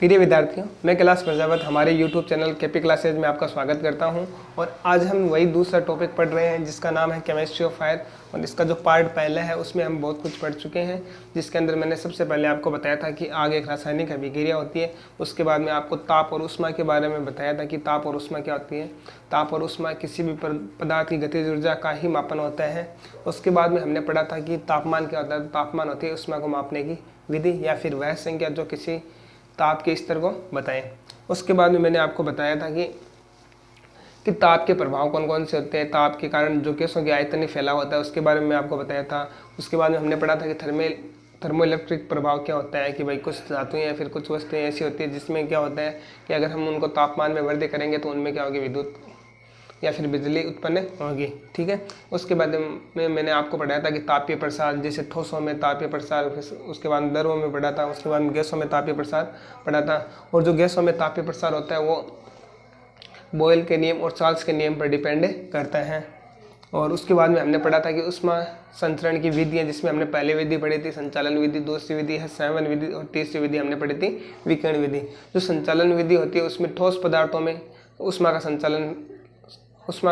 प्रिय विद्यार्थियों, मैं कैलाश प्रजापत हमारे YouTube चैनल केपी क्लासेज में आपका स्वागत करता हूं। और आज हम वही दूसरा टॉपिक पढ़ रहे हैं जिसका नाम है केमिस्ट्री ऑफ फायर। और इसका जो पार्ट पहले है उसमें हम बहुत कुछ पढ़ चुके हैं, जिसके अंदर मैंने सबसे पहले आपको बताया था कि आग एक रासायनिक अभिक्रिया होती है। उसके बाद में आपको ताप और ऊष्मा के बारे में बताया था कि ताप और ऊष्मा क्या होती है। ताप और ऊष्मा किसी भी पदार्थ की गतिज ऊर्जा का ही मापन होता है। उसके बाद में हमने पढ़ा था कि तापमान क्या होता है। तापमान होती है ऊष्मा को मापने की विधि या फिर वह संख्या जो किसी ताप के स्तर को बताएं। उसके बाद में मैंने आपको बताया था कि ताप के प्रभाव कौन कौन से होते हैं। ताप के कारण जो गैसों की आयतन फैलाव होता है उसके बारे में आपको बताया था। उसके बाद में हमने पढ़ा था कि थर्मो इलेक्ट्रिक प्रभाव क्या होता है, कि भाई कुछ धातुएं या फिर कुछ वस्तुएं ऐसी होती है जिसमें क्या होता है कि अगर हम उनको तापमान में वृद्धि करेंगे तो उनमें क्या होगी, विद्युत या फिर बिजली उत्पन्न होगी। ठीक है। उसके बाद में मैंने आपको पढ़ाया था कि तापीय प्रसार, जैसे ठोसों में तापीय प्रसार, उसके बाद द्रवों में पढ़ा था। उसके बाद गैसों में तापीय प्रसार पढ़ा था। और जो गैसों में तापीय प्रसार होता है वो बॉयल के नियम और चार्ल्स के नियम पर डिपेंड करता है। और उसके बाद में हमने पढ़ा था कि ऊष्मा संचरण की विधि है, जिसमें हमने पहली विधि पढ़ी थी संचालन विधि, दूसरी विधि है संवहन विधि और तीसरी विधि हमने पढ़ी थी विकिरण विधि। जो संचालन विधि होती है उसमें ठोस पदार्थों में ऊष्मा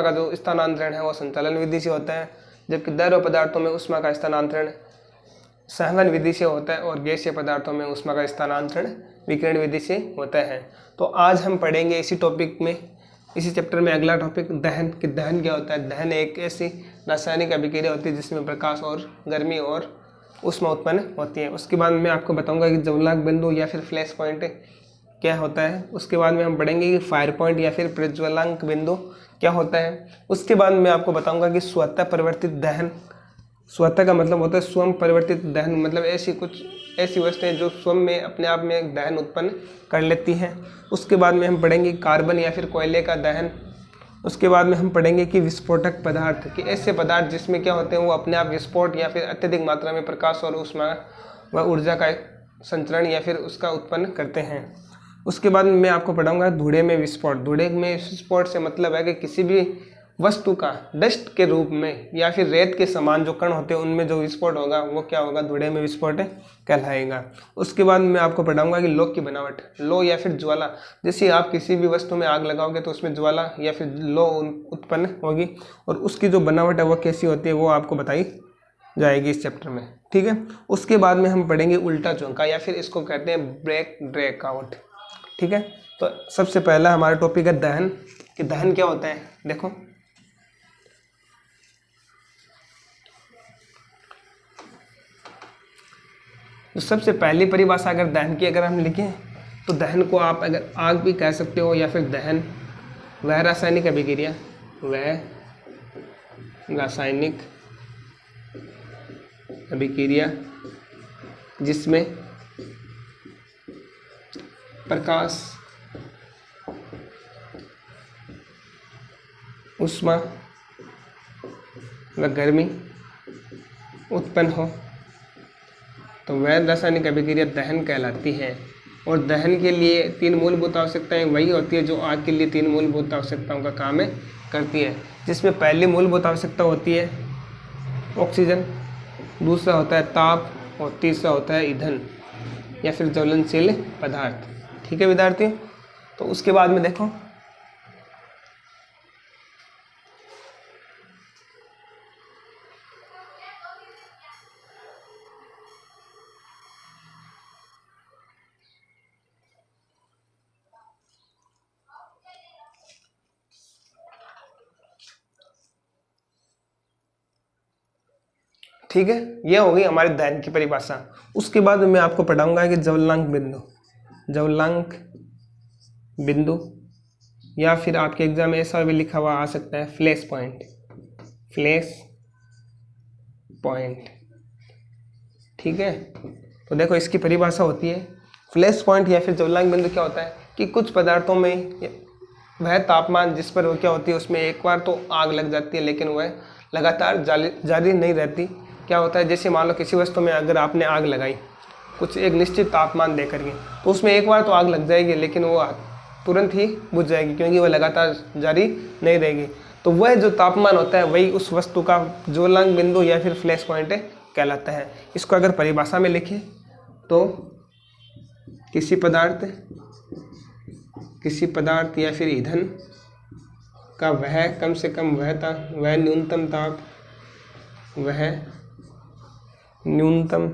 का जो स्थानांतरण है वो संचालन विधि से होता है, जबकि द्रव पदार्थों में ऊष्मा का स्थानांतरण संवहन विधि से होता है और गैसीय पदार्थों में ऊष्मा का स्थानांतरण विकिरण विधि से होता है। तो आज हम पढ़ेंगे इसी टॉपिक में, इसी चैप्टर में अगला टॉपिक दहन, कि दहन क्या होता है। दहन एक ऐसी रासायनिक अभिक्रिया होती है जिसमें प्रकाश और गर्मी और ऊष्मा उत्पन्न होती है। उसके बाद मैं आपको बताऊंगा कि ज्वलनांक बिंदु या फिर फ्लैश पॉइंट क्या होता है। उसके बाद में हम पढ़ेंगे कि फायर पॉइंट या फिर प्रज्वलांक बिंदु क्या होता है। उसके बाद मैं आपको बताऊंगा कि स्वतः परिवर्तित दहन, स्वतः का मतलब होता है स्वयं परिवर्तित दहन, मतलब ऐसी वस्तुएं जो स्वयं में अपने आप में एक दहन उत्पन्न कर लेती हैं। उसके बाद में हम पढ़ेंगे कार्बन या फिर कोयले का दहन। उसके बाद में हम पढ़ेंगे कि विस्फोटक पदार्थ, कि ऐसे पदार्थ जिसमें क्या होते हैं वो अपने आप विस्फोट या फिर अत्यधिक मात्रा में प्रकाश और ऊष्मा व ऊर्जा का संचरण या फिर उसका उत्पन्न करते हैं। उसके बाद मैं आपको पढ़ाऊंगा धूड़े में विस्फोट। धूड़े में विस्फोट से मतलब है कि किसी भी वस्तु का डस्ट के रूप में या फिर रेत के समान जो कण होते हैं उनमें जो विस्फोट होगा वो क्या होगा, धूड़े में विस्फोट कहलाएगा। उसके बाद मैं आपको पढ़ाऊंगा कि लौ की बनावट, लौ या फिर ज्वाला, जैसे आप किसी भी वस्तु में आग लगाओगे तो उसमें ज्वाला या फिर लौ उत्पन्न होगी और उसकी जो बनावट है वो कैसी होती है वो आपको बताई जाएगी इस चैप्टर में। ठीक है। उसके बाद में हम पढ़ेंगे उल्टा झोंका या फिर इसको कहते हैं ब्रेक आउट। ठीक है। तो सबसे पहला हमारा टॉपिक है दहन, कि दहन क्या होता है। देखो, तो सबसे पहली परिभाषा अगर दहन की अगर हम लिखें तो दहन को आप अगर आग भी कह सकते हो या फिर दहन वह रासायनिक अभिक्रिया जिसमें प्रकाश, ऊष्मा व गर्मी उत्पन्न हो तो वह रासायनिक अभिक्रिया दहन कहलाती है। और दहन के लिए तीन मूलभूत आवश्यकताएं वही होती है जो आग के लिए तीन मूलभूत आवश्यकताओं का काम करती है, जिसमें पहली मूलभूत आवश्यकता होती है ऑक्सीजन, दूसरा होता है ताप और तीसरा होता है ईंधन या फिर ज्वलनशील पदार्थ। ठीक है विद्यार्थी। तो उसके बाद में देखो, ठीक है, यह हो गई हमारे दहन की परिभाषा। उसके बाद मैं आपको पढ़ाऊंगा कि ज्वलनांक बिंदु या फिर आपके एग्जाम में ऐसा भी लिखा हुआ आ सकता है फ्लैश पॉइंट। ठीक है। तो देखो इसकी परिभाषा होती है, फ्लैश पॉइंट या फिर ज्वलनांक बिंदु क्या होता है कि कुछ पदार्थों में वह तापमान जिस पर वो क्या होती है उसमें एक बार तो आग लग जाती है लेकिन वह लगातार जारी नहीं रहती। क्या होता है, जैसे मान लो किसी वस्तु में अगर आपने आग लगाई कुछ एक निश्चित तापमान देकर के, तो उसमें एक बार तो आग लग जाएगी लेकिन वो तुरंत ही बुझ जाएगी क्योंकि वह लगातार जारी नहीं रहेगी। तो वह जो तापमान होता है वही उस वस्तु का ज्वलनांक बिंदु या फिर फ्लैश पॉइंट कहलाता है। इसको अगर परिभाषा में लिखें तो किसी पदार्थ या फिर ईंधन का वह कम से कम वह न्यूनतम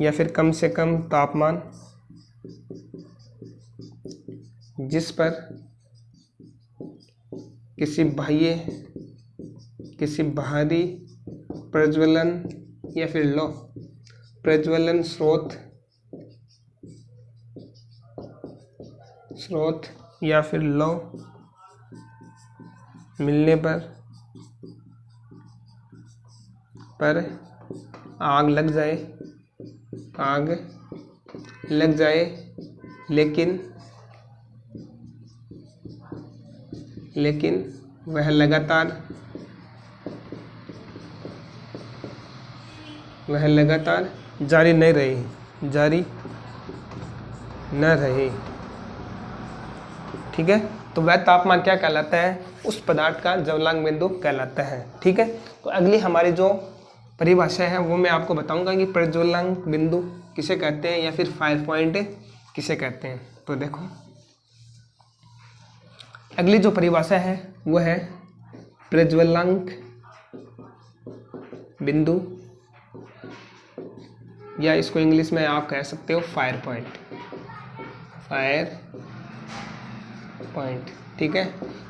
या फिर कम से कम तापमान जिस पर किसी बाहरी प्रज्वलन या फिर लौ प्रज्वलन स्रोत या फिर लौ मिलने पर आग लग जाए लेकिन वह लगातार जारी न रहे। ठीक है, तो वह तापमान क्या कहलाता है? उस पदार्थ का ज्वलनांक बिंदु कहलाता है। ठीक है, तो अगली हमारी जो परिभाषा है वो मैं आपको बताऊंगा कि प्रज्वलनांक बिंदु किसे कहते हैं या फिर फायर पॉइंट किसे कहते हैं। तो देखो, अगली जो परिभाषा है वो है प्रज्वलनांक बिंदु, या इसको इंग्लिश में आप कह सकते हो फायर पॉइंट। ठीक है,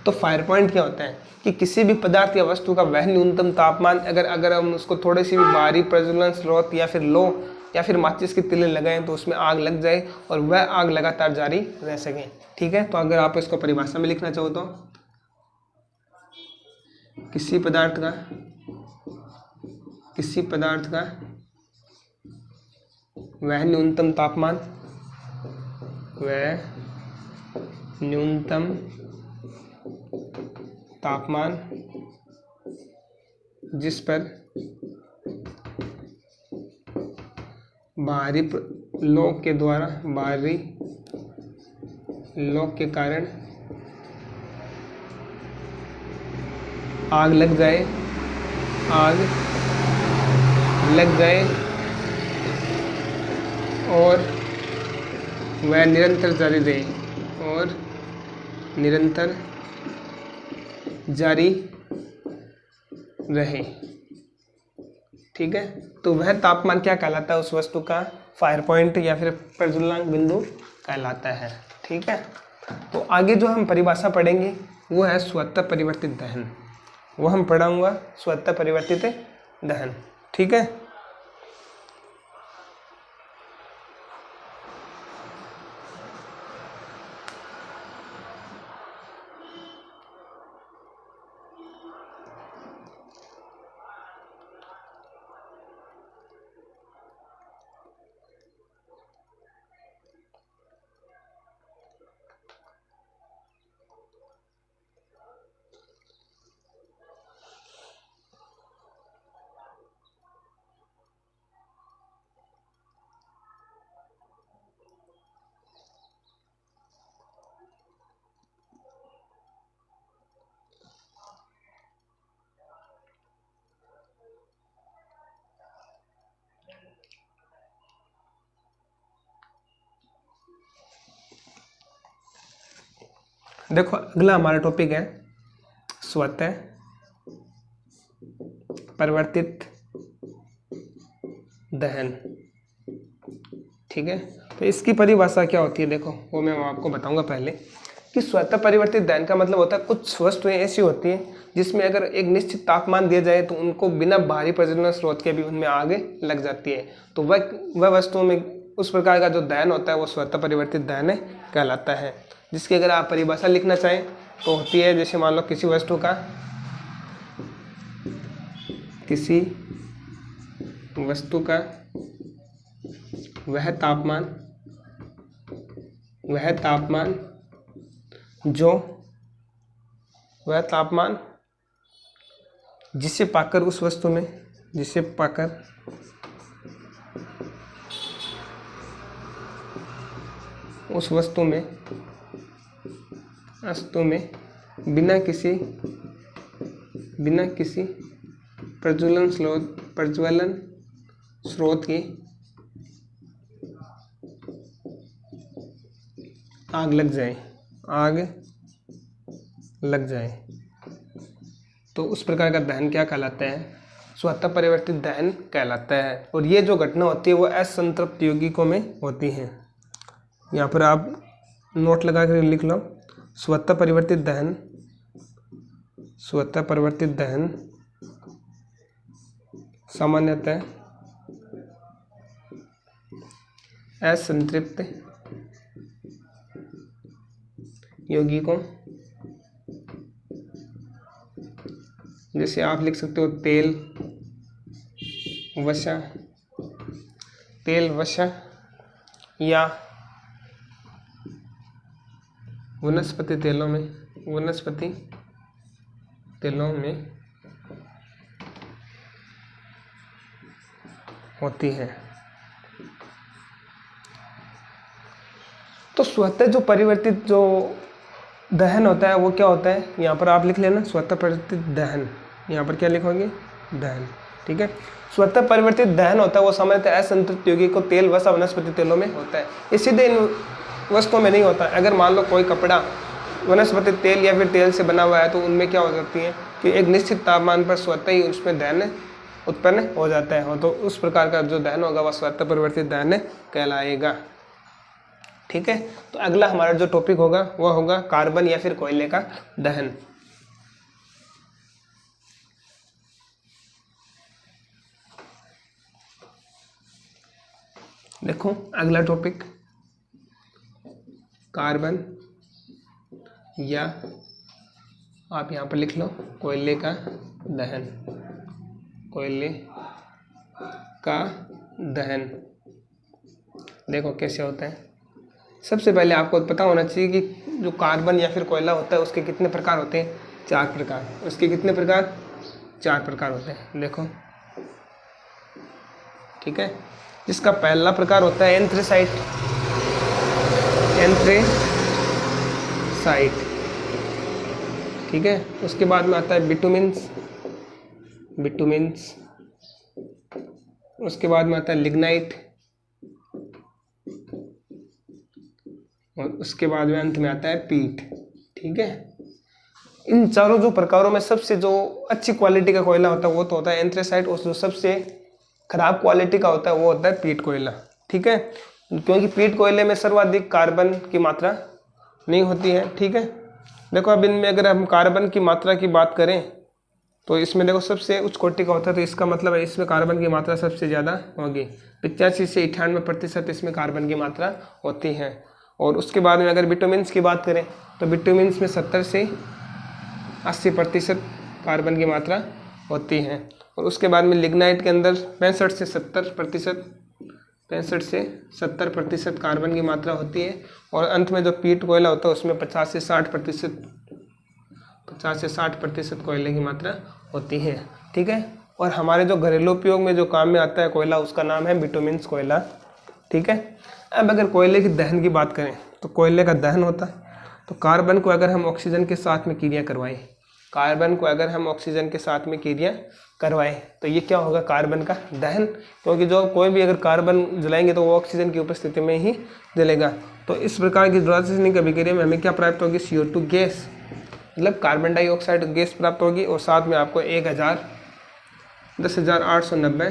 तो फायर पॉइंट क्या होता है कि किसी भी पदार्थ या वस्तु का वह न्यूनतम तापमान अगर हम उसको थोड़ी सी भी बाहरी प्रज्वलन स्रोत या फिर लो या फिर माचिस की तिल्ली लगाएं तो उसमें आग लग जाए और वह आग लगातार जारी रह सके। ठीक है, तो अगर आप इसको परिभाषा में लिखना चाहो तो किसी पदार्थ का वह न्यूनतम तापमान जिस पर बाहरी लोक के कारण आग लग जाए और वह निरंतर जारी रहे। ठीक है, तो वह तापमान क्या कहलाता है? उस वस्तु का फायर पॉइंट या फिर प्रज्वलनांक बिंदु कहलाता है। ठीक है, तो आगे जो हम परिभाषा पढ़ेंगे वो है स्वतः परिवर्तित दहन। वो हम पढ़ाऊंगा स्वतः परिवर्तित दहन। ठीक है, देखो अगला हमारा टॉपिक है स्वतः परिवर्तित दहन। ठीक है, तो इसकी परिभाषा क्या होती है देखो, वो मैं आपको बताऊंगा पहले कि स्वतः परिवर्तित दहन का मतलब होता है कुछ वस्तुएं ऐसी होती हैं जिसमें अगर एक निश्चित तापमान दिया जाए तो उनको बिना बाहरी प्रज्वलन स्रोत के भी उनमें आग लग जाती है। तो वह वस्तुओं में उस प्रकार का जो दहन होता है वो स्वतः परिवर्तित दहन कहलाता है। जिसकी अगर आप परिभाषा लिखना चाहें तो होती है, जैसे मान लो किसी वस्तु का वह तापमान जिसे पाकर उस वस्तु में बिना किसी प्रज्वलन स्रोत की आग लग जाए, आग लग जाए, तो उस प्रकार का दहन क्या कहलाता है? स्वतः परिवर्तित दहन कहलाता है। और ये जो घटना होती है वो असंतृप्त यौगिकों में होती है। यहाँ पर आप नोट लगा कर लिख लो, स्वतः परिवर्तित दहन, स्वतः परिवर्तित दहन सामान्यतः असंतृप्त यौगिकों, जैसे आप लिख सकते हो तेल, वसा, तेल, वसा या वनस्पति तेलों में, वनस्पति तेलों में होती है। तो स्वतः जो परिवर्तित जो दहन होता है वो क्या होता है? यहाँ पर आप लिख लेना स्वतः परिवर्तित दहन, यहाँ पर क्या लिखोगे? दहन, ठीक है। स्वतः परिवर्तित दहन होता है वो सामान्यतः असंतृप्त यौगिकों को तेल, वसा, वनस्पति तेलों में होता है। ये सीधे इन वस्तुओं में नहीं होता। अगर मान लो कोई कपड़ा वनस्पति तेल या फिर तेल से बना हुआ है तो उनमें क्या हो सकती है कि एक निश्चित तापमान पर स्वतः ही उसमें दहन उत्पन्न हो जाता है, तो उस प्रकार का जो दहन होगा वह स्वतः परिवर्तित दहन कहलाएगा, ठीक है। तो अगला हमारा जो टॉपिक होगा वह होगा कार्बन या फिर कोयले का दहन। देखो अगला टॉपिक कार्बन या आप यहाँ पर लिख लो कोयले का दहन, कोयले का दहन। देखो कैसे होता है। सबसे पहले आपको पता होना चाहिए कि जो कार्बन या फिर कोयला होता है उसके कितने प्रकार होते हैं? 4 प्रकार। उसके कितने प्रकार? 4 प्रकार होते हैं। देखो, ठीक है। जिसका पहला प्रकार होता है एंथ्रेसाइट, एंथ्रेसाइट, ठीक है। उसके बाद में आता है बिटुमिन्स, बिटुमिन्स। उसके बाद में आता है लिग्नाइट, और उसके बाद में अंत में आता है पीट, ठीक है। इन चारों जो प्रकारों में सबसे जो अच्छी क्वालिटी का कोयला होता है वो तो होता है एंथ्रेसाइट, और जो सबसे खराब क्वालिटी का होता है वो होता है पीट कोयला, ठीक है। क्योंकि पीट कोयले में सर्वाधिक कार्बन की मात्रा नहीं होती है, ठीक है। देखो अब इनमें अगर हम कार्बन की मात्रा की बात करें तो इसमें देखो सबसे उच्च कोटि का होता है, तो इसका मतलब है इसमें कार्बन की मात्रा सबसे ज़्यादा होगी। 85 से 98% इसमें कार्बन की मात्रा होती है। और उसके बाद में अगर विटामिन्स की बात करें तो विटामिन्स में 70 से 80% कार्बन की मात्रा होती है। और उसके बाद में लिग्नाइट के अंदर 65 से 70% कार्बन की मात्रा होती है। और अंत में जो पीट कोयला होता है उसमें 50 से 60% कोयले की मात्रा होती है, ठीक है। और हमारे जो घरेलू उपयोग में जो काम में आता है कोयला उसका नाम है बिटुमिन्स कोयला, ठीक है। अब अगर कोयले की दहन की बात करें तो कोयले का दहन होता है तो कार्बन को अगर हम ऑक्सीजन के साथ में क्रिया करवाएं, कार्बन को अगर हम ऑक्सीजन के साथ में क्रिया करवाएं तो ये क्या होगा? कार्बन का दहन। क्योंकि जो कोई भी अगर कार्बन जलाएंगे तो वो ऑक्सीजन की उपस्थिति में ही जलेगा। तो इस प्रकार की रासायनिक अभिक्रिया में हमें क्या प्राप्त होगी? CO2 गैस, मतलब कार्बन डाइऑक्साइड गैस प्राप्त होगी। और साथ में आपको 10,890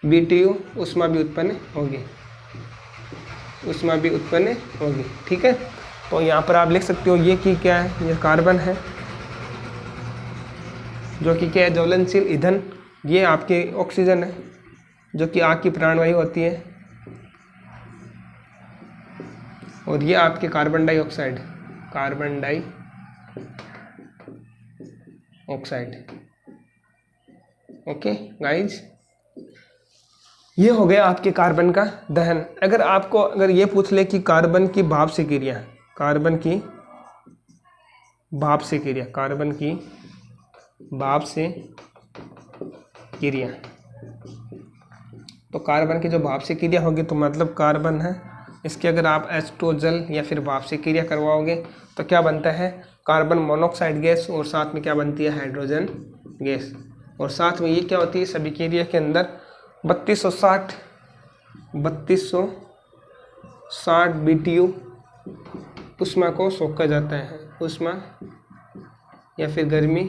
BTU ऊष्मा भी उत्पन्न होगी, ऊष्मा भी उत्पन्न होगी, ठीक है। तो यहाँ पर आप लिख सकते हो ये कि क्या है? ये कार्बन है जो कि क्या है? ज्वलनशील ईंधन। ये आपके ऑक्सीजन है जो कि आग की प्राणवायु होती है। और ये आपके carbon dioxide, carbon dioxide. Okay guys, ये हो गया आपके कार्बन का दहन। अगर ये पूछ ले कि कार्बन की भाप से क्रिया, कार्बन की भाप से क्रिया, कार्बन की भाप से क्रिया, तो कार्बन की जो भाप से क्रिया होगी तो मतलब कार्बन है, इसके अगर आप H2O जल या फिर भाप से क्रिया करवाओगे तो क्या बनता है? कार्बन मोनोऑक्साइड गैस, और साथ में क्या बनती है? Hydrogen gas. और साथ में ये क्या होती है? सभी क्रिया के अंदर 3260 BTU ऊष्मा को सोखा जाता है, ऊष्मा या फिर गर्मी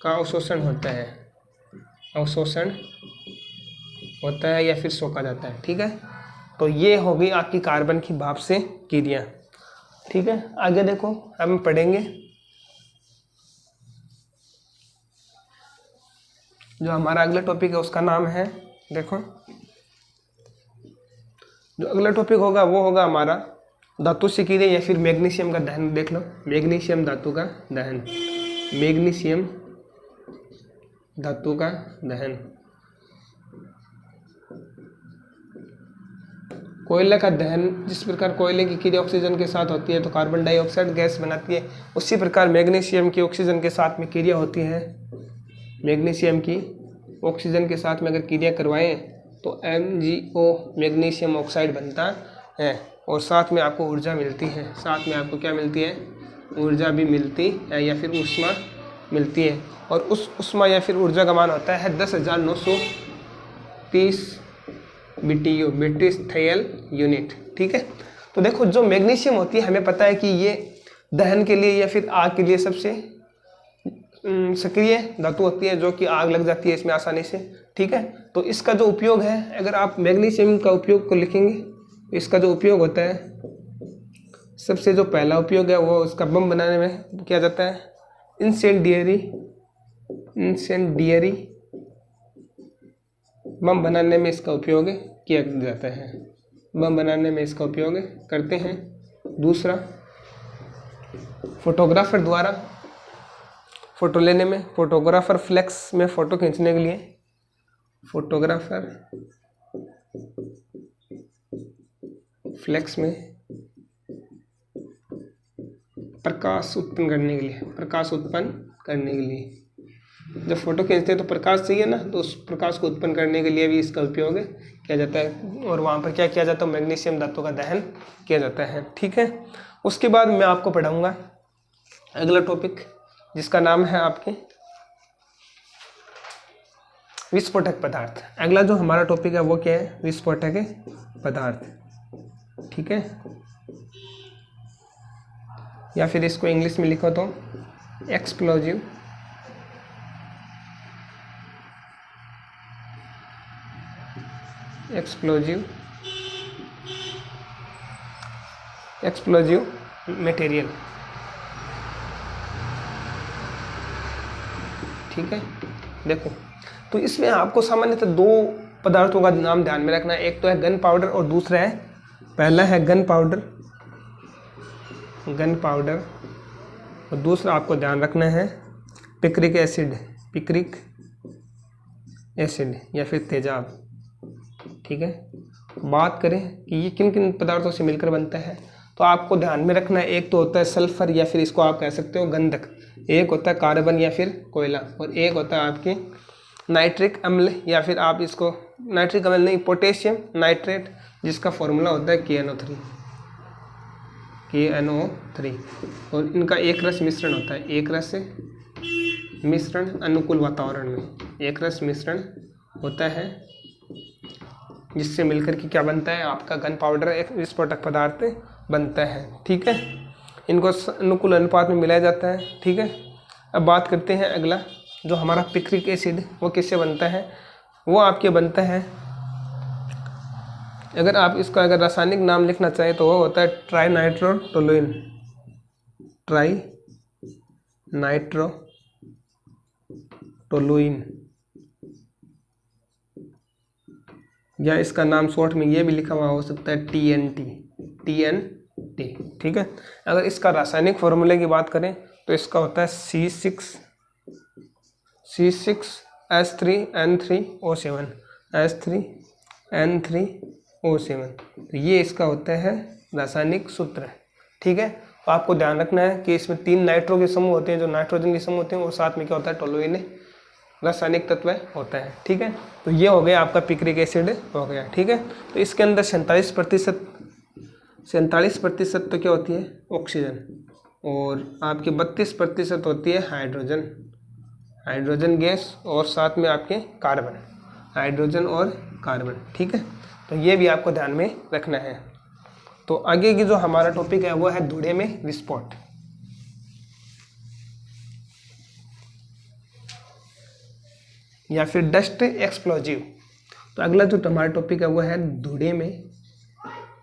का अवशोषण होता है, अवशोषण होता है या फिर सोखा जाता है। ठीक है, तो ये हो गई आपकी कार्बन की भाप से क्रिया। ठीक है, आगे देखो अब हम पढ़ेंगे जो हमारा अगला टॉपिक है उसका नाम है, देखो जो अगला टॉपिक होगा वो होगा हमारा धातु से क्रिया या फिर मैग्नीशियम का दहन। देख लो, मैग्नीशियम धातु का दहन, मैग्नीशियम धातु का दहन। कोयले का दहन, जिस प्रकार कोयले की क्रिया ऑक्सीजन के साथ होती है तो कार्बन डाइऑक्साइड गैस बनाती है, उसी प्रकार मैग्नीशियम की ऑक्सीजन के साथ में क्रिया होती है। मैग्नीशियम की ऑक्सीजन के साथ में अगर क्रिया करवाएं तो MgO मैग्नीशियम ऑक्साइड बनता है और साथ में आपको ऊर्जा मिलती है। साथ में आपको क्या मिलती है? ऊर्जा भी मिलती है या फिर ऊष्मा मिलती है। और उस ऊष्मा या फिर ऊर्जा का मान होता है 10,930 BTU, ब्रिटिश थर्मल यूनिट। ठीक है, तो देखो जो मैग्नीशियम होती है हमें पता है कि ये दहन के लिए या फिर आग के लिए सबसे सक्रिय धातु होती है, जो कि आग लग जाती है इसमें आसानी से। ठीक है, तो इसका जो उपयोग है, अगर आप मैग्नीशियम का उपयोग को लिखेंगे, इसका जो उपयोग होता है, सबसे जो पहला उपयोग है वो उसका बम बनाने में किया जाता है। इंसेंडियरी बम बनाने में इसका उपयोग किया जाता है, बम बनाने में इसका उपयोग करते हैं। दूसरा, फोटोग्राफर द्वारा फोटो लेने में, फोटोग्राफर फ्लैक्स में फ़ोटो खींचने के लिए, फोटोग्राफर फ्लैक्स में प्रकाश उत्पन्न करने के लिए, प्रकाश उत्पन्न करने के लिए जब फोटो खींचते हैं तो प्रकाश चाहिए ना, तो उस प्रकाश को उत्पन्न करने के लिए भी इसका उपयोग किया जाता है। और वहाँ पर क्या किया जाता है? मैग्नीशियम धातु का दहन किया जाता है। ठीक है, उसके बाद मैं आपको पढ़ाऊँगा अगला टॉपिक जिसका नाम है आपके विस्फोटक पदार्थ। अगला जो हमारा टॉपिक है वो क्या है? विस्फोटक पदार्थ। ठीक है, या फिर इसको इंग्लिश में लिखो तो एक्सप्लोजिव मटेरियल। ठीक है, देखो तो इसमें आपको सामान्यतः दो पदार्थों का नाम ध्यान में रखना है। एक तो है गन पाउडर और दूसरा है, पहला है गन पाउडर और दूसरा आपको ध्यान रखना है पिक्रिक एसिड या फिर तेजाब। ठीक है, बात करें कि ये किन किन पदार्थों से मिलकर बनता है, तो आपको ध्यान में रखना है, एक तो होता है सल्फर या फिर इसको आप कह सकते हो गंधक, एक होता है कार्बन या फिर कोयला, और एक होता है आपके नाइट्रिक अम्ल या फिर आप इसको नाइट्रिक अम्ल नहीं, पोटेशियम नाइट्रेट, जिसका फॉर्मूला होता है KNO3। और इनका एक रस मिश्रण होता है, एक रस मिश्रण अनुकूल वातावरण में एक रस मिश्रण होता है, जिससे मिलकर के क्या बनता है? आपका गन पाउडर एक विस्फोटक पदार्थ बनता है। ठीक है, इनको अनुकूल अनुपात में मिलाया जाता है। ठीक है, अब बात करते हैं अगला जो हमारा पिक्रिक एसिड, वो किससे बनता है? वो आपके बनता है, अगर आप इसका अगर रासायनिक नाम लिखना चाहें तो वो होता है ट्राइनाइट्रोटोलुइन, या इसका नाम शॉर्ट में ये भी लिखा हुआ हो सकता है TNT। ठीक है, अगर इसका रासायनिक फॉर्मूले की बात करें तो इसका होता है C6H3N3O7। तो ये इसका होता है रासायनिक सूत्र। ठीक है, तो आपको ध्यान रखना है कि इसमें 3 नाइट्रो के समूह होते हैं जो नाइट्रोजन के समूह होते हैं, और साथ में क्या होता है? टोलुइन रासायनिक तत्व होता है। ठीक है, तो ये हो गया आपका पिक्रिक एसिड हो गया। ठीक है, तो इसके अंदर 47% तो क्या होती है? ऑक्सीजन, और आपके 32% होती है हाइड्रोजन गैस, और साथ में आपके कार्बन, हाइड्रोजन और कार्बन। ठीक है, तो ये भी आपको ध्यान में रखना है। तो आगे की जो हमारा टॉपिक है वो है धुएं में विस्फोट। या फिर डस्ट एक्सप्लोजिव। तो अगला जो हमारा टॉपिक है वो है धुएं में।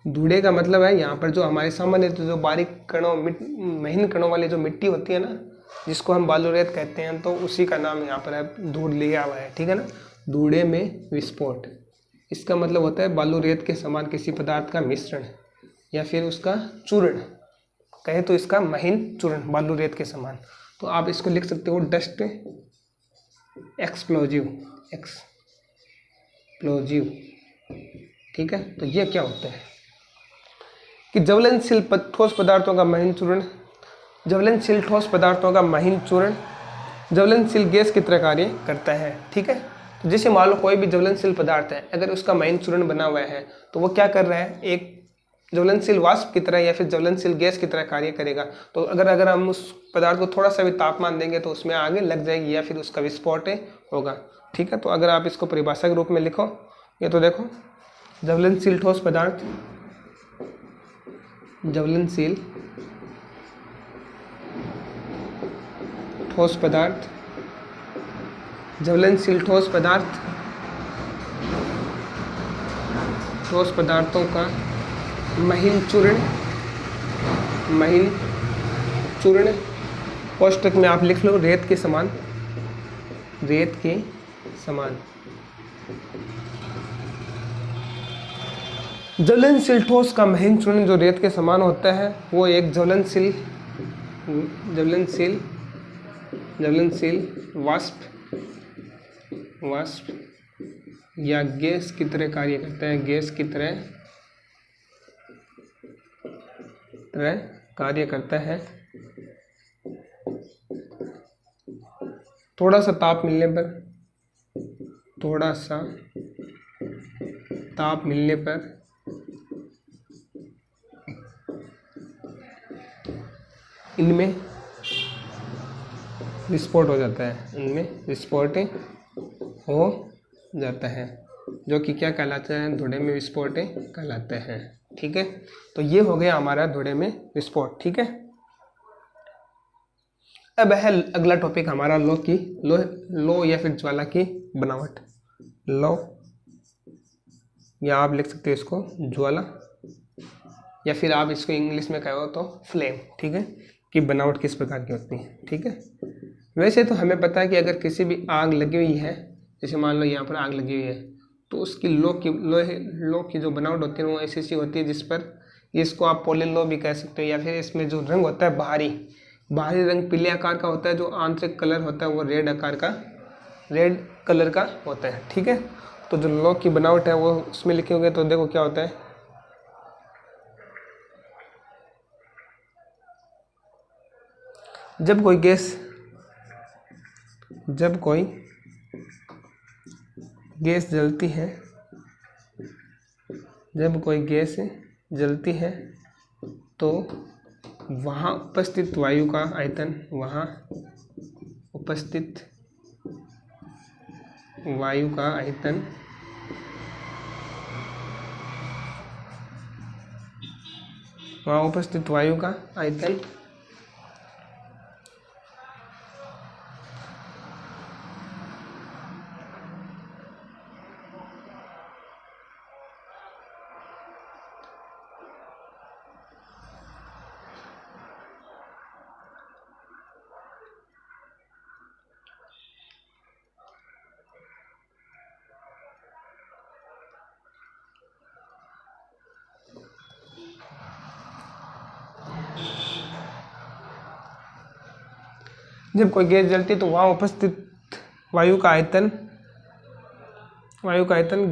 धुएं का मतलब है यहाँ पर जो हमारे सामान्य जो बारीक कणों महीन कणों वाली जो मिट्टी होती है ना, जिसको हम बालू रेत कहते हैं, तो उसी का नाम यहाँ पर है धूड़ लिया हुआ है, ठीक है ना। धुएं में विस्फोट, इसका मतलब होता है बालू रेत के समान किसी पदार्थ का मिश्रण या फिर उसका चूर्ण, कहे तो इसका महीन चूर्ण बालू रेत के समान। तो आप इसको लिख सकते हो डस्ट एक्सप्लोजिव, ठीक है। तो ये क्या होता है कि ज्वलनशील ठोस पदार्थों का महीन चूर्ण, ज्वलनशील ठोस पदार्थों का महीन चूर्ण ज्वलनशील गैस की तरह कार्य करता है, ठीक है। तो जैसे मान लो कोई भी ज्वलनशील पदार्थ है, अगर उसका महीन चूर्ण बना हुआ है तो वो क्या कर रहा है, एक ज्वलनशील वाष्प की तरह या फिर ज्वलनशील गैस की तरह कार्य करेगा। तो अगर हम उस पदार्थ को थोड़ा सा भी तापमान देंगे तो उसमें आग लग जाएगी या फिर उसका विस्फोट होगा, ठीक है। तो अगर आप इसको परिभाषा के रूप में लिखो, ये तो देखो ज्वलनशील ठोस पदार्थ, ज्वलनशील ठोस पदार्थ, ज्वलनशील ठोस पदार्थ, ठोस पदार्थों का महीन चूर्ण, कोष्टक में आप लिख लो रेत के समान, रेत के समान। ज्वलनशील ठोस का महीन चूर्ण जो रेत के समान होता है वो एक ज्वलनशील वाष्प या गैस की तरह कार्य करता है, गैस की तरह कार्य करता है। थोड़ा सा ताप मिलने पर इनमें विस्फोट हो जाता है, इनमें विस्फोट हो जाता है, जो कि क्या कहलाता है, धुएं में विस्फोट कहलाता है, ठीक है। तो ये हो गया हमारा धुएं में विस्फोट, ठीक है। अब है अगला टॉपिक हमारा लो या फिर ज्वाला की बनावट। लो या आप लिख सकते हो इसको ज्वाला, या फिर आप इसको इंग्लिश में कहो तो फ्लेम, ठीक है, कि बनावट किस प्रकार की होती है, ठीक है। वैसे तो हमें पता है कि अगर किसी भी आग लगी हुई है, जैसे मान लो यहाँ पर आग लगी हुई है, तो उसकी लो की जो बनावट होती है वो ऐसी सी होती है जिस पर, इसको आप पॉलीलो भी कह सकते हो, या फिर इसमें जो रंग होता है बाहरी रंग पीले आकार का होता है, जो आंतरिक कलर होता है वो रेड कलर का होता है, ठीक है। तो जो लो की बनावट है वो उसमें लिखे होंगे, तो देखो क्या होता है, जब कोई गैस जलती है, तो वहाँ उपस्थित वायु का आयतन, जब कोई गैस जलती है तो वहाँ उपस्थित वायु का आयतन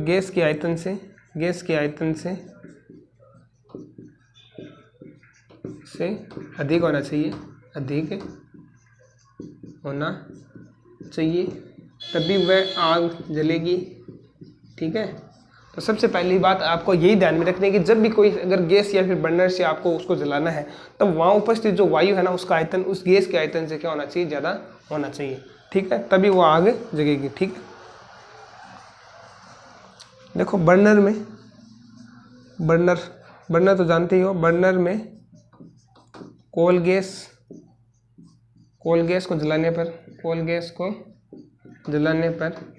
गैस के आयतन से अधिक होना चाहिए, तभी वह आग जलेगी, ठीक है। तो सबसे पहली बात आपको यही ध्यान में रखनी है कि जब भी कोई अगर गैस या फिर बर्नर से आपको उसको जलाना है, तब वहाँ उपस्थित जो वायु है ना, उसका आयतन उस गैस के आयतन से क्या होना चाहिए, ज़्यादा होना चाहिए, ठीक है, तभी वो आग जगेगी, ठीक है। देखो बर्नर में बर्नर, बर्नर तो जानते ही हो, बर्नर में कोल गैस को जलाने पर, कोल गैस को जलाने पर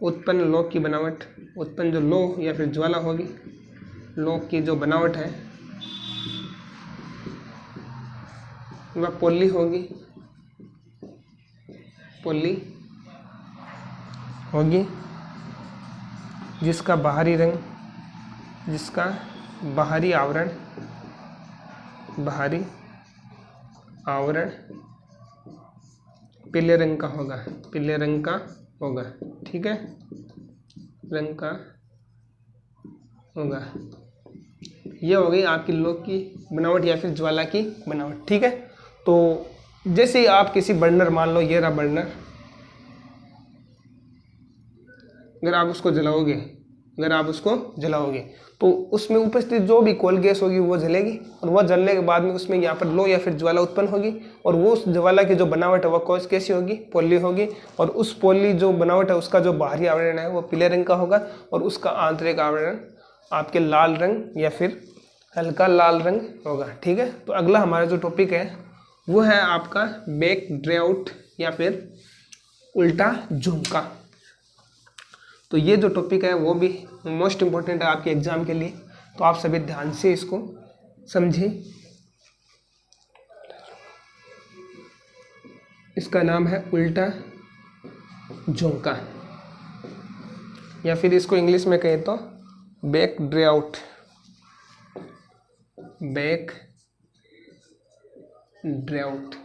उत्पन्न लौ की बनावट, उत्पन्न जो लौ या फिर ज्वाला होगी, लौ की जो बनावट है वह पोली होगी, पोली होगी, जिसका बाहरी रंग, जिसका बाहरी आवरण, बाहरी आवरण पीले रंग का होगा, पीले रंग का होगा, ठीक है, रंग का होगा। ये हो गई आपकी लौ की बनावट या फिर ज्वाला की बनावट, ठीक है। तो जैसे ही आप किसी बर्नर, मान लो ये रहा बर्नर, अगर आप उसको जलाओगे, अगर आप उसको जलाओगे तो उसमें उपस्थित जो भी कोल गैस होगी वो जलेगी, और वह जलने के बाद में उसमें यहाँ पर लौ या फिर ज्वाला उत्पन्न होगी, और वो उस ज्वाला की जो बनावट है वह कैसी होगी, पोली होगी, और उस पोली जो बनावट है उसका जो बाहरी आवरण है वो पीले रंग का होगा, और उसका आंतरिक आवरण आपके लाल रंग या फिर हल्का लाल रंग होगा, ठीक है। तो अगला हमारा जो टॉपिक है वो है आपका बैक ड्रे आउट या फिर उल्टा झुमका। तो ये जो टॉपिक है वो भी मोस्ट इम्पोर्टेंट है आपके एग्जाम के लिए, तो आप सभी ध्यान से इसको समझें। इसका नाम है उल्टा झुमका, या फिर इसको इंग्लिश में कहें तो बैक ड्रे आउट, बैक ड्रे आउट,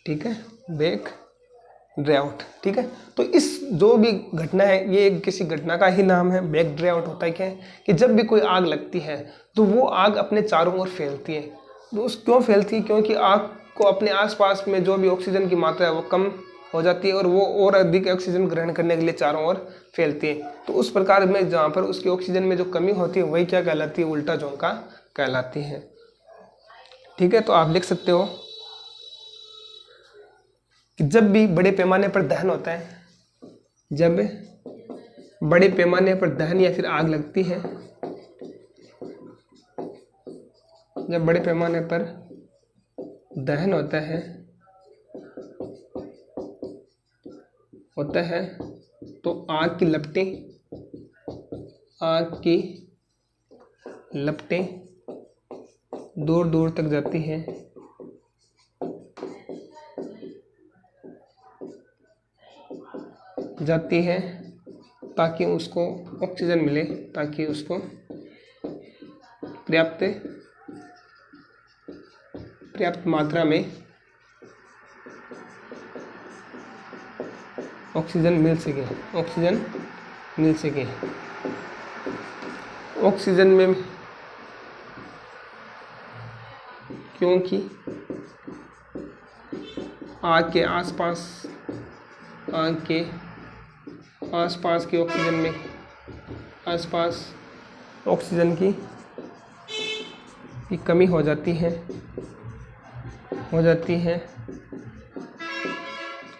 ठीक है, बैक ड्रे आउट, ठीक है। तो इस जो भी घटना है ये किसी घटना का ही नाम है। बैक ड्रे आउट होता है क्या है कि जब भी कोई आग लगती है तो वो आग अपने चारों ओर फैलती है। तो उस क्यों फैलती है? क्योंकि आग को अपने आसपास में जो भी ऑक्सीजन की मात्रा है वो कम हो जाती है और वो और अधिक ऑक्सीजन ग्रहण करने के लिए चारों ओर फैलती है। तो उस प्रकार में जहाँ पर उसकी ऑक्सीजन में जो कमी होती है वही क्या कहलाती है? उल्टा झोंका कहलाती है, ठीक है। तो आप लिख सकते हो कि जब भी बड़े पैमाने पर दहन होता है, जब बड़े पैमाने पर दहन या फिर आग लगती है, जब बड़े पैमाने पर दहन होता है तो आग की लपटें दूर दूर तक जाती है ताकि उसको ऑक्सीजन मिले, ताकि उसको पर्याप्त मात्रा में ऑक्सीजन मिल सके, ऑक्सीजन में, क्योंकि आग के आसपास की ऑक्सीजन में, आसपास ऑक्सीजन की कमी हो जाती है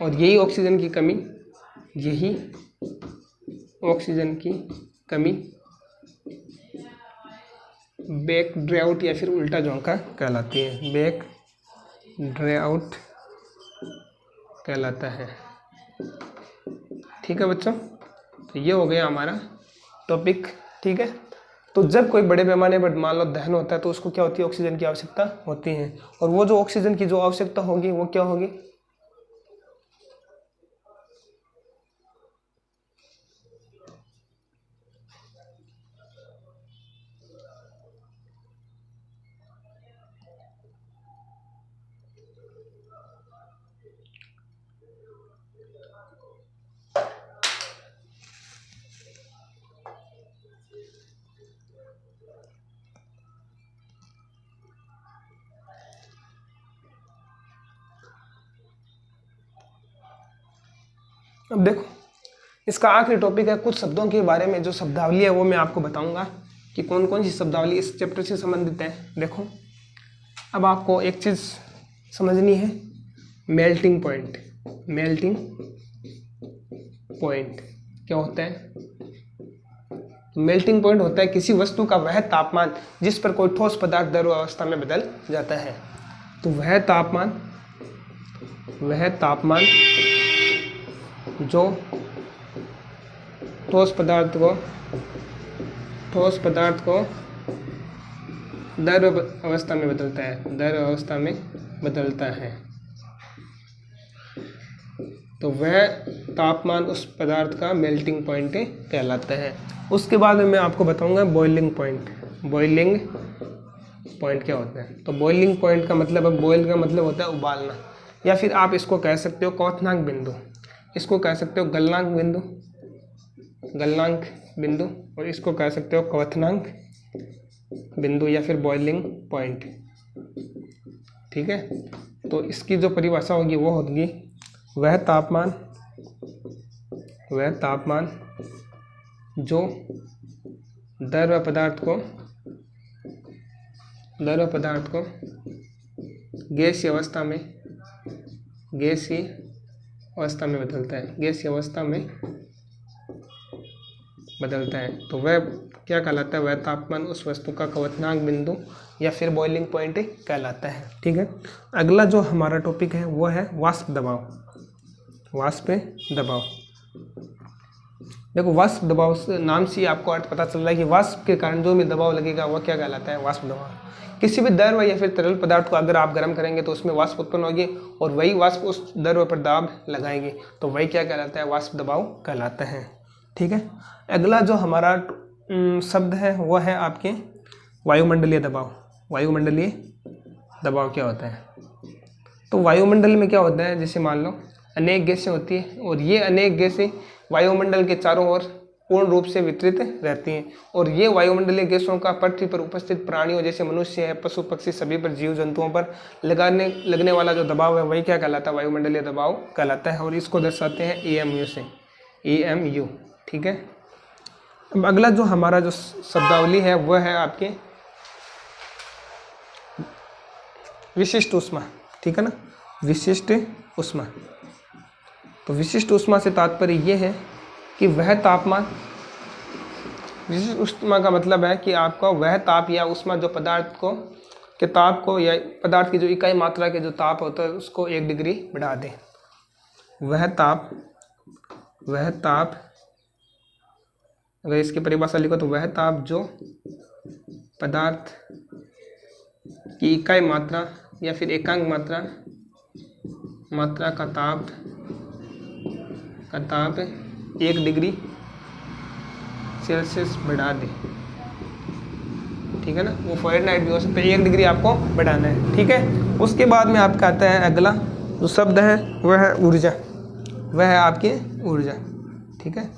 और यही ऑक्सीजन की कमी बैक ड्रे आउट या फिर उल्टा झोंका कहलाती है, बैक ड्रे आउट कहलाता है, ठीक है बच्चों। तो ये हो गया हमारा टॉपिक, ठीक है। तो जब कोई बड़े पैमाने पर मान लो दहन होता है तो उसको क्या होती है? ऑक्सीजन की आवश्यकता होती है, और वो जो ऑक्सीजन की जो आवश्यकता होगी वो क्या होगी? अब देखो इसका आखिरी टॉपिक है कुछ शब्दों के बारे में, जो शब्दावली है वो मैं आपको बताऊंगा कि कौन कौन सी शब्दावली इस चैप्टर से संबंधित है। देखो अब आपको एक चीज़ समझनी है, मेल्टिंग पॉइंट क्या होता है? तो मेल्टिंग पॉइंट होता है किसी वस्तु का वह तापमान जिस पर कोई ठोस पदार्थ द्रव अवस्था में बदल जाता है। तो वह तापमान जो ठोस पदार्थ को द्रव अवस्था में बदलता है, तो वह तापमान उस पदार्थ का मेल्टिंग पॉइंट कहलाता है। उसके बाद में मैं आपको बताऊंगा बॉइलिंग पॉइंट क्या होता है। तो बॉइलिंग पॉइंट का मतलब है, बॉयल का मतलब होता है उबालना, या फिर आप इसको कह सकते हो क्वथनांक बिंदु, इसको कह सकते हो गलनांक बिंदु, और इसको कह सकते हो क्वथनांक बिंदु या फिर बॉइलिंग पॉइंट। ठीक है, तो इसकी जो परिभाषा होगी वो होगी वह तापमान जो द्रव पदार्थ को गैसीय अवस्था में बदलता है, तो वह क्या कहलाता है, वह तापमान उस वस्तु का क्वथनांक बिंदु या फिर बॉइलिंग पॉइंट कहलाता है। ठीक है, अगला जो हमारा टॉपिक है वो है वाष्प दबाव। देखो, वाष्प दबाव से नाम से ही आपको अर्थ पता चल रहा है कि वाष्प के कारण जो भी दबाव लगेगा वो क्या कहलाता है, वाष्प दबाव। किसी भी द्रव या फिर तरल पदार्थ को अगर आप गर्म करेंगे तो उसमें वाष्प उत्पन्न होगी और वही वाष्प उस द्रव पर दाब लगाएगी, तो वही क्या कहलाता है, वाष्प दबाव कहलाता है। ठीक है, अगला जो हमारा शब्द है वो है आपके वायुमंडलीय दबाव। वायुमंडलीय दबाव क्या होता है? तो वायुमंडल में क्या होता है, जैसे मान लो अनेक गैसें होती है और ये अनेक गैसें वायुमंडल के चारों ओर पूर्ण रूप से वितरित रहती हैं, और ये वायुमंडलीय गैसों का पृथ्वी पर उपस्थित प्राणियों जैसे मनुष्य है, पशु पक्षी सभी पर, जीव जंतुओं पर लगने वाला जो दबाव है वही क्या कहलाता है, वायुमंडलीय दबाव कहलाता है। और इसको दर्शाते हैं EMU से, EMU। ठीक है, अब अगला जो हमारा जो शब्दावली है वह है आपके विशिष्ट ऊष्मा। ठीक है ना, विशिष्ट ऊष्मा। तो विशिष्ट ऊष्मा से तात्पर्य ये है कि वह तापमान, विशिष्ट ऊष्मा का मतलब है कि आपका वह ताप या ऊष्मा जो पदार्थ को के ताप को या पदार्थ की जो इकाई मात्रा के जो ताप होता है उसको 1 डिग्री बढ़ा दे। वह ताप अगर इसकी परिभाषा लिखो तो वह ताप जो पदार्थ की इकाई मात्रा या फिर एकांक मात्रा का ताप 1 डिग्री सेल्सियस बढ़ा दे। ठीक है ना, वो फ़ारेनहाइट भी हो सकता है, 1 डिग्री आपको बढ़ाना है। ठीक है, उसके बाद में आपका आता है अगला जो शब्द है वह है ऊर्जा। वह है आपकी ऊर्जा। ठीक है,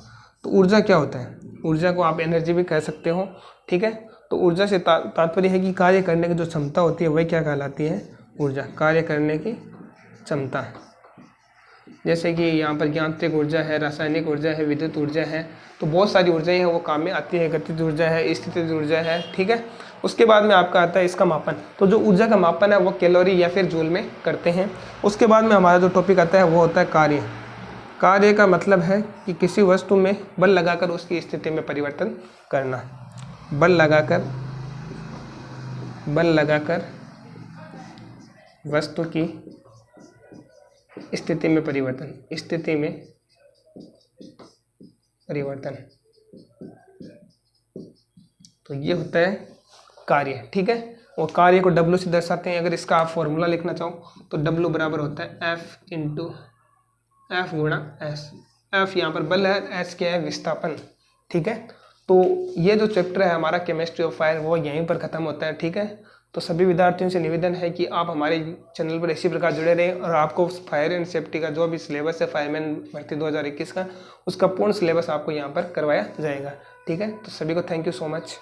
तो ऊर्जा क्या होता है? ऊर्जा को आप एनर्जी भी कह सकते हो। ठीक है, तो ऊर्जा से तात्पर्य है कि कार्य करने की जो क्षमता होती है वह क्या कहलाती है, ऊर्जा। कार्य करने की क्षमता, जैसे कि यहाँ पर यांत्रिक ऊर्जा है, रासायनिक ऊर्जा है, विद्युत ऊर्जा है, तो बहुत सारी ऊर्जाएं हैं वो काम में आती है। गतिज ऊर्जा है, स्थितिज ऊर्जा है। ठीक है, उसके बाद में आपका आता है इसका मापन। तो जो ऊर्जा का मापन है वो कैलोरी या फिर जूल में करते हैं। उसके बाद में हमारा जो टॉपिक आता है वो होता है कार्य। कार्य का मतलब है कि किसी वस्तु में बल लगाकर उसकी स्थिति में परिवर्तन करना। बल लगाकर वस्तु की स्थिति में परिवर्तन, तो ये होता है कार्य। ठीक है, और कार्य को W से दर्शाते हैं। अगर इसका आप फॉर्मूला लिखना चाहो तो W बराबर होता है F गुणा S। F यहाँ पर बल है, S क्या है, विस्थापन। ठीक है, तो ये जो चैप्टर है हमारा केमिस्ट्री ऑफ फायर वो यहीं पर ख़त्म होता है। ठीक है, तो सभी विद्यार्थियों से निवेदन है कि आप हमारे चैनल पर इसी प्रकार जुड़े रहें और आपको फायर एंड सेफ्टी का जो भी सिलेबस है फायरमैन भर्ती 2021 का, उसका पूर्ण सिलेबस आपको यहाँ पर करवाया जाएगा। ठीक है, तो सभी को थैंक यू सो मच।